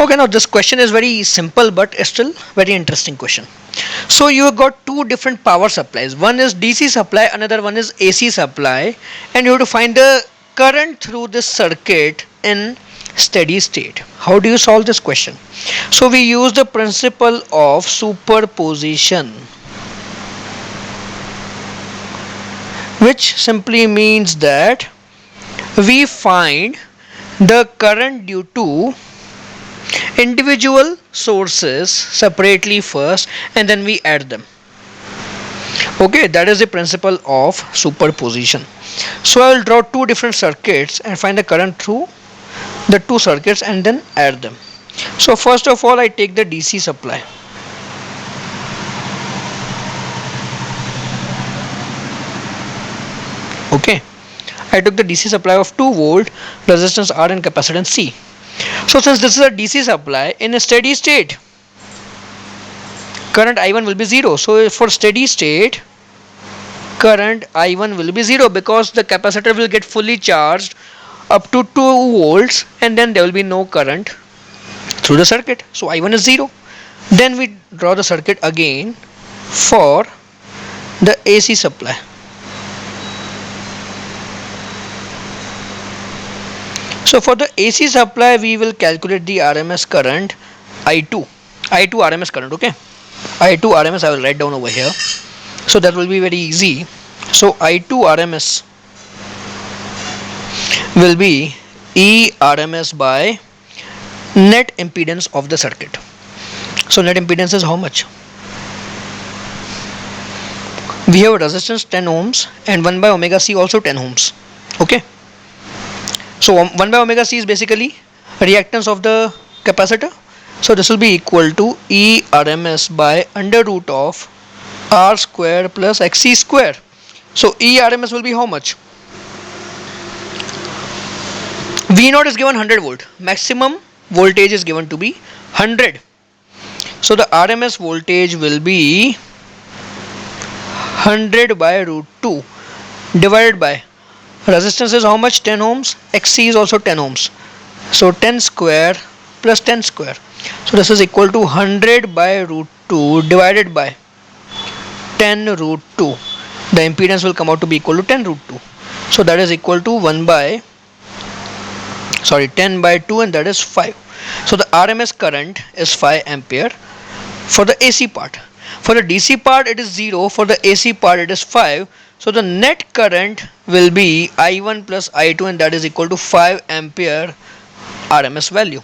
Okay, now this question is very simple but still very interesting question. So you have got two different power supplies. One is DC supply, another one is AC supply, and you have to find the current through this circuit in steady state. How do you solve this question? So we use the principle of superposition, which simply means that we find the current due to individual sources separately first and then we add them. Okay, that is the principle of superposition. So I will draw two different circuits and find the current through the two circuits and then add them. So first of all, I take the DC supply. Okay, I took the DC supply of 2 volt, resistance R and capacitance C. So since this is a DC supply, in a steady state, current I1 will be 0. So for steady state, current I1 will be 0 because the capacitor will get fully charged up to 2 volts and then there will be no current through the circuit. So I1 is 0. Then we draw the circuit again for the AC supply. So for the AC supply, we will calculate the RMS current I2 RMS current. Okay, I2 RMS I will write down over here, so that will be very easy. So I2 RMS will be E RMS by net impedance of the circuit. So net impedance is how much? We have a resistance 10 ohms and 1 by omega C also 10 ohms. Okay, so 1 by omega C is basically reactance of the capacitor. So this will be equal to E RMS by under root of R square plus XC square. So E RMS will be how much? V0 is given 100 volt. Maximum voltage is given to be 100. So the RMS voltage will be 100 by root 2 divided by resistance is how much? 10 ohms. XC is also 10 ohms. So 10 square plus 10 square. So this is equal to 100 by root 2 divided by 10 root 2. The impedance will come out to be equal to 10 root 2. So that is equal to 10 by 2 and that is 5. So the RMS current is 5 ampere for the AC part. For the DC part it is 0. For the AC part it is 5. So the net current will be I1 plus I2 and that is equal to 5 ampere RMS value.